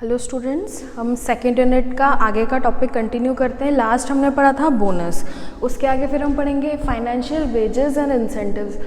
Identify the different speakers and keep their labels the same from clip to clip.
Speaker 1: Hello students, हम second unit का आगे का टॉपिक कंटिन्यू करते हैं। लास्ट हमने पढ़ा था बोनस, उसके आगे फिर हम पढ़ेंगे financial wages and incentives.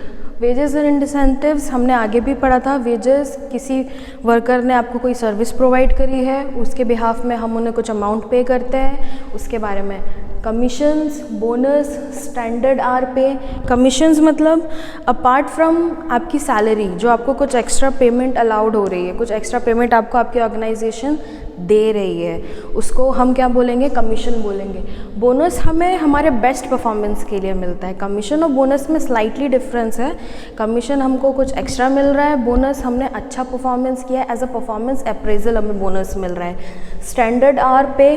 Speaker 1: Wages and incentives हमने आगे भी पढ़ा था। वेजेस, किसी वर्कर ने आपको कोई सर्विस प्रोवाइड करी है, उसके बिहाफ में हम उन्हें कुछ अमाउंट पे करते हैं, उसके बारे में। कमीशंस, बोनस, स्टैंडर्ड आर पे। कमीशंस मतलब अपार्ट फ्रॉम आपकी सैलरी जो आपको कुछ एक्स्ट्रा पेमेंट अलाउड हो रही है, कुछ एक्स्ट्रा पेमेंट आपको आपकी ऑर्गेनाइजेशन दे रही है, उसको हम क्या बोलेंगे? कमीशन बोलेंगे। बोनस हमें हमारे बेस्ट परफॉर्मेंस के लिए मिलता है। कमीशन और बोनस में स्लाइटली डिफरेंस है। कमीशन हमको कुछ एक्स्ट्रा मिल रहा है, बोनस हमने अच्छा परफॉर्मेंस किया है, एज अ परफॉर्मेंस अप्रेजल हमें बोनस मिल रहा है। स्टैंडर्ड आर पे,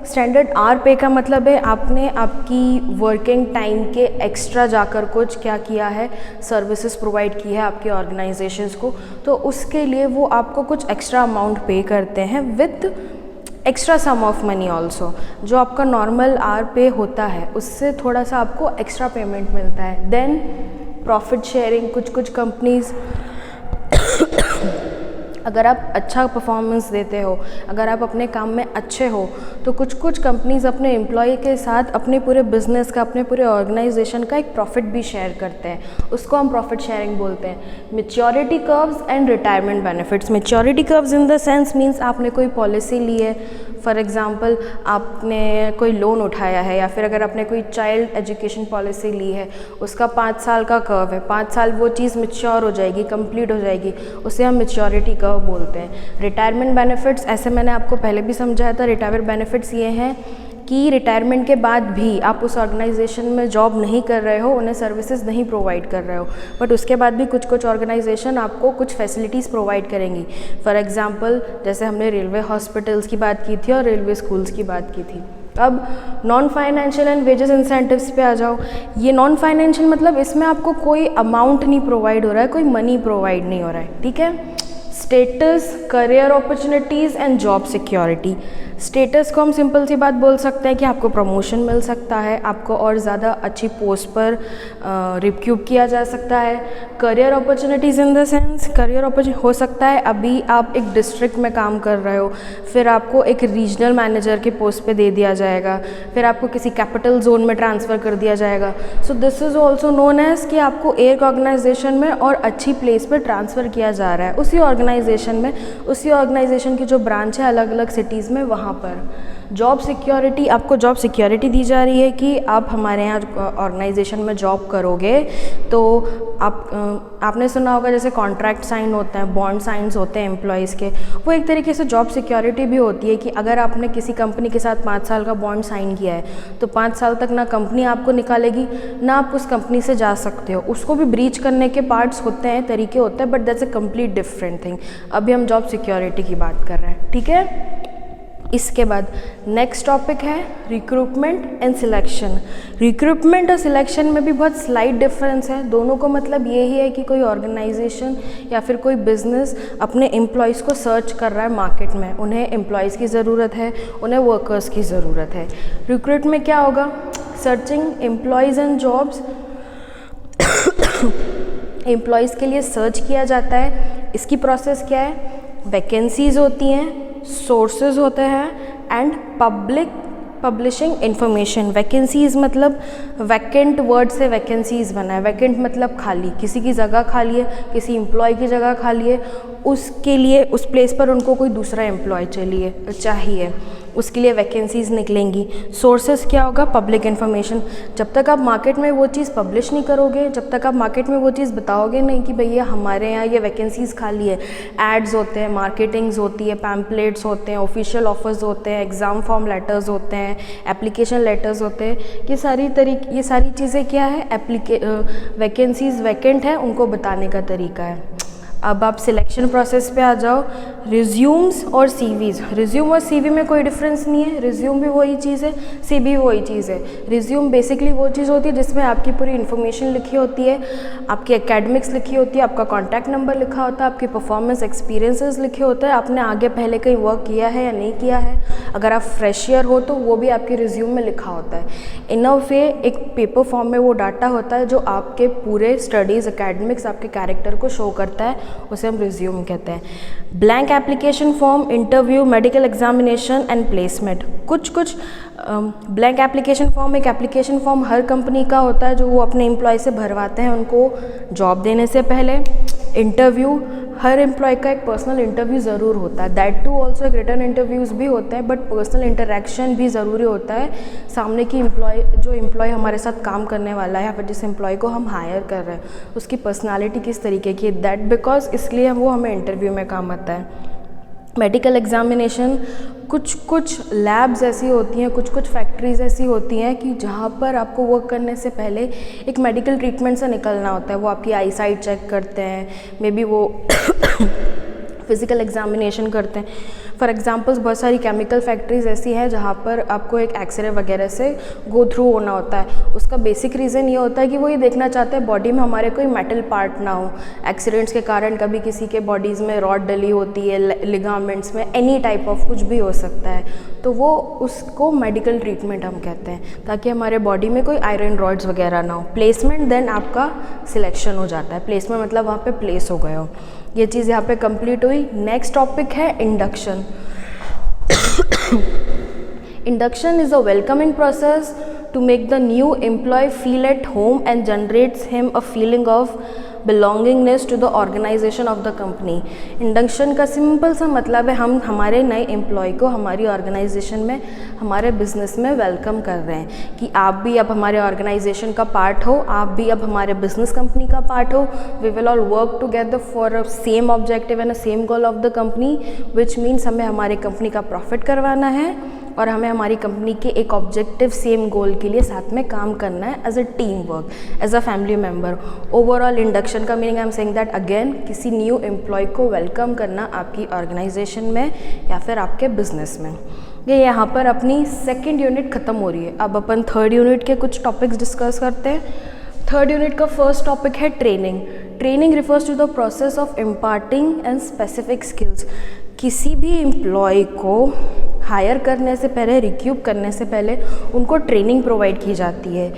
Speaker 1: स्टैंडर्ड आर पे का मतलब है आपने आपकी वर्किंग टाइम के एक्स्ट्रा जाकर कुछ क्या किया है, सर्विसेज प्रोवाइड की है आपके ऑर्गेनाइजेशंस को, तो उसके लिए वो आपको कुछ एक्स्ट्रा अमाउंट पे करते हैं with extra sum of money also. जो आपका नॉर्मल आर पे होता है उससे थोड़ा सा आपको एक्स्ट्रा पेमेंट मिलता है। देन प्रॉफिट शेयरिंग, कुछ कंपनीज अगर आप अच्छा परफॉर्मेंस देते हो, अगर आप अपने काम में अच्छे हो, तो कुछ कंपनीज अपने एम्प्लॉय के साथ अपने पूरे बिजनेस का, अपने पूरे ऑर्गेनाइजेशन का एक प्रॉफिट भी शेयर करते हैं, उसको हम प्रॉफिट शेयरिंग बोलते हैं। Maturity curves and retirement benefits. Maturity curves in the sense means आपने कोई पॉलिसी ली है, फॉर एग्जाम्पल आपने कोई लोन उठाया है, या फिर अगर आपने कोई चाइल्ड एजुकेशन पॉलिसी ली है, उसका 5 साल का कर्व है, 5 साल वो चीज़ मैच्योर हो जाएगी, कंप्लीट हो जाएगी, उसे हम मैच्योरिटी कर्व बोलते हैं। रिटायरमेंट बेनिफिट्स, ऐसे मैंने आपको पहले भी समझाया था, रिटायरमेंट बेनिफिट्स ये हैं कि रिटायरमेंट के बाद भी आप उस ऑर्गेनाइजेशन में जॉब नहीं कर रहे हो, उन्हें सर्विसेज नहीं प्रोवाइड कर रहे हो, बट उसके बाद भी कुछ ऑर्गेनाइजेशन आपको कुछ फैसिलिटीज़ प्रोवाइड करेंगी। फॉर एग्जांपल जैसे हमने रेलवे हॉस्पिटल्स की बात की थी और रेलवे स्कूल्स की बात की थी। अब non financial and wages incentives पे आ जाओ। ये नॉन फाइनेंशियल मतलब इसमें आपको कोई अमाउंट नहीं प्रोवाइड हो रहा है, कोई मनी प्रोवाइड नहीं हो रहा है, ठीक है। Status, career opportunities and job security. Status को हम सिंपल सी बात बोल सकते हैं कि आपको प्रमोशन मिल सकता है, आपको और ज़्यादा अच्छी पोस्ट पर रिक्रूट किया जा सकता है। Career opportunities in the sense, career opportunity हो सकता है अभी आप एक डिस्ट्रिक्ट में काम कर रहे हो, फिर आपको एक रीजनल मैनेजर के पोस्ट पे दे दिया जाएगा, फिर आपको किसी कैपिटल जोन में ट्रांसफ़र कर दिया जाएगा। So this is also known as कि आपको एक ऑर्गेनाइजेशन में और अच्छी प्लेस पर ट्रांसफ़र किया जा रहा है, उसी ऑर्गेनाइजेशन में, उसी ऑर्गेनाइजेशन की जो ब्रांच है अलग अलग सिटीज़ में, वहाँ पर। जॉब सिक्योरिटी, आपको जॉब सिक्योरिटी दी जा रही है कि आप हमारे यहाँ ऑर्गेनाइजेशन में जॉब करोगे तो आपने सुना होगा जैसे कॉन्ट्रैक्ट साइन होते हैं, बॉन्ड साइंस होते हैं एम्प्लॉयज़ के, वो एक तरीके से जॉब सिक्योरिटी भी होती है कि अगर आपने किसी कंपनी के साथ 5 साल का बॉन्ड साइन किया है तो 5 साल तक ना कंपनी आपको निकालेगी, ना आप उस कंपनी से जा सकते हो। उसको भी ब्रीच करने के पार्ट्स होते हैं, तरीके होते हैं, but that's a complete different thing. अभी हम जॉब सिक्योरिटी की बात कर रहे हैं, ठीक है। इसके बाद नेक्स्ट टॉपिक है रिक्रूटमेंट एंड सिलेक्शन। रिक्रूटमेंट और सिलेक्शन में भी बहुत स्लाइट डिफरेंस है। दोनों को मतलब यही है कि कोई ऑर्गेनाइजेशन या फिर कोई बिजनेस अपने एम्प्लॉयज़ को सर्च कर रहा है मार्केट में, उन्हें एम्प्लॉयज़ की ज़रूरत है, उन्हें वर्कर्स की ज़रूरत है। रिक्रूट में क्या होगा? Searching employees and jobs. Employees के लिए सर्च किया जाता है। इसकी प्रोसेस क्या है? वैकेंसीज़ होती हैं, सोर्सेज होते हैं एंड पब्लिशिंग इन्फॉर्मेशन। वैकेंसीज़ मतलब वैकेंट वर्ड से वैकेंसीज़ बना है। वैकेंट मतलब खाली, किसी की जगह खाली है, किसी एम्प्लॉय की जगह खाली है, उसके लिए उस प्लेस पर उनको कोई दूसरा एम्प्लॉय चाहिए, उसके लिए वैकेंसीज़ निकलेंगी। सोर्सेस क्या होगा? Public information. जब तक आप मार्केट में वो चीज़ पब्लिश नहीं करोगे, जब तक आप मार्केट में वो चीज़ बताओगे नहीं कि भैया हमारे यहाँ ये वैकेंसीज़ खाली है, एड्स होते हैं, मार्केटिंग्स होती है, पैम्पलेट्स होते हैं, ऑफिशियल ऑफर्स होते हैं, एग्ज़ाम फॉर्म लेटर्स होते हैं, एप्लीकेशन लेटर्स होते हैं, ये सारी चीज़ें क्या है? वैकेंसीज़ वैकेंट है उनको बताने का तरीका है। अब आप सिलेक्शन प्रोसेस पे आ जाओ। रिज्यूम्स और सीवीज़। रिज्यूम और सीवी में कोई डिफरेंस नहीं है, रिज्यूम भी वही चीज़ है, सीवी भी वही चीज़ है। रिज्यूम बेसिकली वो चीज़ होती है जिसमें आपकी पूरी इन्फॉर्मेशन लिखी होती है, आपकी एकेडमिक्स लिखी होती है, आपका कॉन्टैक्ट नंबर लिखा होता है, आपकी परफॉर्मेंस एक्सपीरियंसेस लिखे होते हैं, आपने आगे पहले कहीं वर्क किया है या नहीं किया है, अगर आप फ्रेशियर हो तो वो भी आपके रिज्यूम में लिखा होता है। इन अ वे एक पेपर फॉर्म में वो डाटा होता है जो आपके पूरे स्टडीज़, एकेडमिक्स, आपके कैरेक्टर को शो करता है उसे हम रिज्यूम कहते हैं। Blank application form, interview, medical examination and placement. कुछ ब्लैंक एप्लीकेशन फॉर्म, एक एप्लीकेशन फॉर्म हर कंपनी का होता है जो वो अपने एम्प्लॉय से भरवाते हैं उनको जॉब देने से पहले। इंटरव्यू, हर एम्प्लॉय का एक पर्सनल इंटरव्यू ज़रूर होता है, दैट टू ऑल्सो एक रिटर्न इंटरव्यूज़ भी होते हैं, बट पर्सनल इंटरेक्शन भी ज़रूरी होता है सामने की जो एम्प्लॉय हमारे साथ काम करने वाला है या फिर जिस एम्प्लॉय को हम हायर कर रहे हैं उसकी पर्सनालिटी किस तरीके की है, दैट बिकॉज इसलिए वो हमें इंटरव्यू में काम आता है। मेडिकल एग्जामिनेशन, कुछ लैब्स ऐसी होती हैं, कुछ फैक्ट्रीज़ ऐसी होती हैं कि जहाँ पर आपको वर्क करने से पहले एक मेडिकल ट्रीटमेंट से निकलना होता है। वो आपकी आई साइट चेक करते हैं, मे बी वो फिज़िकल एग्जामिनेशन करते हैं। फॉर एग्जांपल्स बहुत सारी केमिकल फैक्ट्रीज़ ऐसी हैं जहाँ पर आपको एक एक्सरे वगैरह से गो थ्रू होना होता है। उसका बेसिक रीज़न ये होता है कि वो ये देखना चाहते हैं बॉडी में हमारे कोई मेटल पार्ट ना हो। एक्सीडेंट्स के कारण कभी किसी के बॉडीज़ में रॉड डली होती है, लिगामेंट्स में, एनी टाइप ऑफ कुछ भी हो सकता है, तो वो उसको मेडिकल ट्रीटमेंट हम कहते हैं, ताकि हमारे बॉडी में कोई आयरन रॉड्स वगैरह ना हो। प्लेसमेंट, देन आपका सिलेक्शन हो जाता है। प्लेसमेंट मतलब वहाँ पे प्लेस हो गए हो। ये चीज़ यहाँ पे कंप्लीट हुई। नेक्स्ट टॉपिक है induction. Induction is a welcoming process to make the new employee feel at home and generates him a feeling of belongingness to the organization of the company. Induction का simple सा मतलब है हम हमारे नए employ को हमारी ऑर्गेनाइजेशन में, हमारे बिजनेस में वेलकम कर रहे हैं कि आप भी अब हमारे ऑर्गेनाइजेशन का पार्ट हो, आप भी अब हमारे बिजनेस कंपनी का पार्ट हो। We will all work together for a same objective and a same goal of the company, which means हमें हमारी कंपनी का प्रॉफिट करवाना है और हमें हमारी कंपनी के एक ऑब्जेक्टिव सेम गोल के लिए साथ में काम करना है as a team work, as a family member. Overall induction का meaning I am saying that again, किसी न्यू एम्प्लॉय को वेलकम करना आपकी ऑर्गेनाइजेशन में या फिर आपके बिजनेस में। ये यहाँ पर अपनी सेकेंड यूनिट ख़त्म हो रही है। अब अपन थर्ड यूनिट के कुछ टॉपिक्स डिस्कस करते हैं। थर्ड यूनिट का फर्स्ट टॉपिक है training. Training refers to the process of imparting and specific skills. किसी भी एम्प्लॉय को हायर करने से पहले, रिक्रूट करने से पहले उनको ट्रेनिंग प्रोवाइड की जाती है।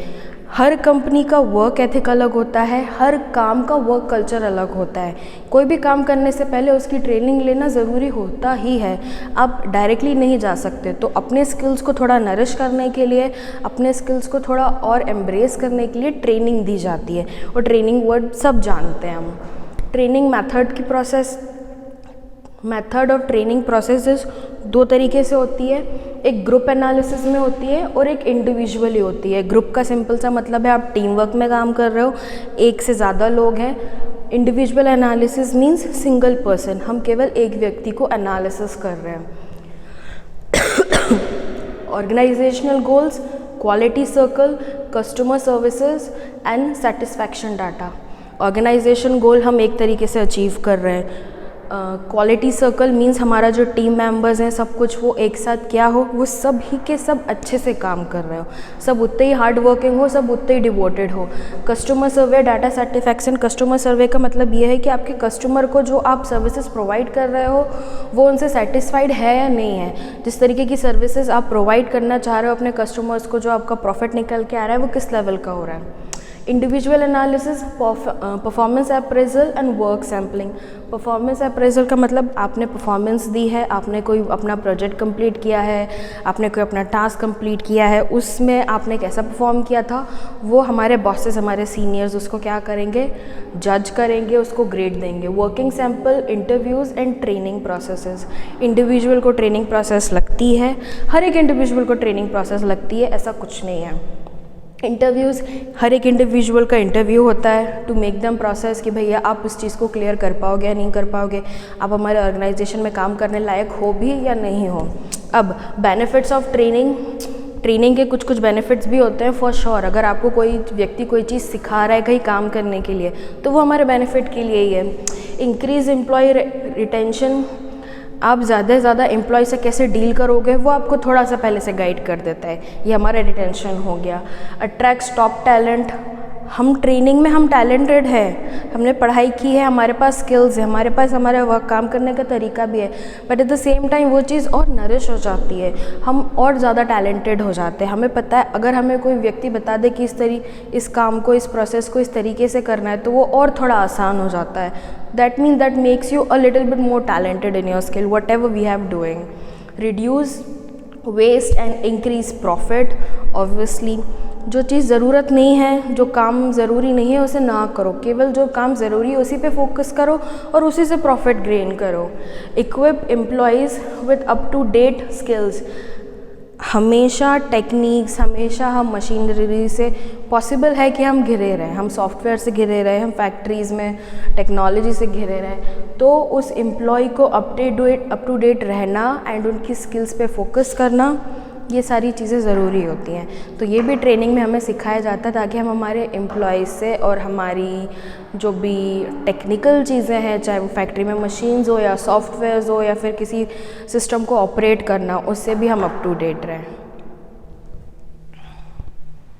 Speaker 1: हर कंपनी का वर्क एथिक अलग होता है, हर काम का वर्क कल्चर अलग होता है। कोई भी काम करने से पहले उसकी ट्रेनिंग लेना ज़रूरी होता ही है। आप डायरेक्टली नहीं जा सकते, तो अपने स्किल्स को थोड़ा नरिश करने के लिए, अपने स्किल्स को थोड़ा और एम्ब्रेस करने के लिए ट्रेनिंग दी जाती है। और ट्रेनिंग वर्ड सब जानते हैं हम। ट्रेनिंग मेथड की process, method of training process दो तरीके से होती है। एक ग्रुप एनालिसिस में होती है और एक इंडिविजुअली होती है। ग्रुप का सिंपल सा मतलब है आप टीम वर्क में काम कर रहे हो, एक से ज़्यादा लोग हैं। Individual analysis means single person, हम केवल एक व्यक्ति को एनालिसिस कर रहे हैं। Organizational goals, quality circle, customer services and satisfaction data. Organization goal हम एक तरीके से अचीव कर रहे हैं। क्वालिटी सर्कल मीन्स हमारा जो टीम मेंबर्स हैं सब कुछ वो एक साथ क्या हो, वो सब ही के सब अच्छे से काम कर रहे हो, सब उतने ही हार्ड वर्किंग हो, सब उतने ही डिवोटेड हो। कस्टमर सर्वे, डाटा सेटिस्फैक्शन। कस्टमर सर्वे का मतलब ये है कि आपके कस्टमर को जो आप सर्विसेज प्रोवाइड कर रहे हो वो उनसे सेटिस्फाइड है या नहीं है। जिस तरीके की सर्विसेज आप प्रोवाइड करना चाह रहे हो अपने कस्टमर्स को, जो आपका प्रॉफिट निकल के आ रहा है वो किस लेवल का हो रहा है। Individual analysis, performance appraisal and work sampling. Performance appraisal का मतलब आपने परफॉर्मेंस दी है, आपने कोई अपना प्रोजेक्ट कंप्लीट किया है, आपने कोई अपना टास्क कंप्लीट किया है, उसमें आपने कैसा परफॉर्म किया था, वो हमारे बॉसेस, हमारे सीनियर्स उसको क्या करेंगे, जज करेंगे, उसको ग्रेड देंगे। Working sample, interviews and training processes. Individual को ट्रेनिंग प्रोसेस लगती है, हर एक इंडिविजुअल को ट्रेनिंग प्रोसेस लगती है, ऐसा कुछ नहीं है। इंटरव्यूज़, हर एक इंडिविजुअल का इंटरव्यू होता है टू मेक देम प्रोसेस कि भैया आप उस चीज़ को क्लियर कर पाओगे या नहीं कर पाओगे, आप हमारे ऑर्गेनाइजेशन में काम करने लायक हो भी या नहीं हो। अब बेनिफिट्स ऑफ ट्रेनिंग। ट्रेनिंग के कुछ बेनिफिट्स भी होते हैं फॉर श्योर। अगर आपको कोई व्यक्ति कोई चीज़ सिखा रहा है कहीं काम करने के लिए तो वो हमारे बेनिफिट के लिए ही है। Increase employee retention. आप ज़्यादा से ज़्यादा एम्प्लॉय से कैसे डील करोगे वो आपको थोड़ा सा पहले से गाइड कर देता है, ये हमारा रिटेंशन हो गया। Attracts top talent. हम ट्रेनिंग में हम टैलेंटेड हैं, हमने पढ़ाई की है, हमारे पास स्किल्स है, हमारे पास हमारा वर्क काम करने का तरीका भी है, but at the same time वो चीज़ और नरिश हो जाती है, हम और ज़्यादा टैलेंटेड हो जाते हैं। हमें पता है अगर हमें कोई व्यक्ति बता दे कि इस काम को, इस प्रोसेस को इस तरीके से करना है, तो वो और थोड़ा आसान हो जाता है। That means that makes you a little bit more talented in your skill whatever we have doing. Reduce waste and increase profit. Obviously जो चीज़ ज़रूरत नहीं है, जो काम ज़रूरी नहीं है उसे ना करो, केवल जो काम ज़रूरी है उसी पे फोकस करो और उसी से प्रॉफिट गेन करो। Equip employees with up to date skills. हमेशा टेक्निक्स, हमेशा हम मशीनरी से पॉसिबल है कि हम घिरे रहें, हम सॉफ्टवेयर से घिरे रहें, हम फैक्ट्रीज़ में टेक्नोलॉजी से घिरे रहें, तो उस एम्प्लॉय को अप टू डेट रहना एंड उनकी स्किल्स पे फोकस करना, ये सारी चीज़ें ज़रूरी होती हैं। तो ये भी ट्रेनिंग में हमें सिखाया जाता है ताकि हम हमारे एम्प्लॉयज़ से और हमारी जो भी टेक्निकल चीज़ें हैं, चाहे वो फैक्ट्री में मशीन्स हो या सॉफ्टवेयर्स हो या फिर किसी सिस्टम को ऑपरेट करना, उससे भी हम अप टू डेट रहें।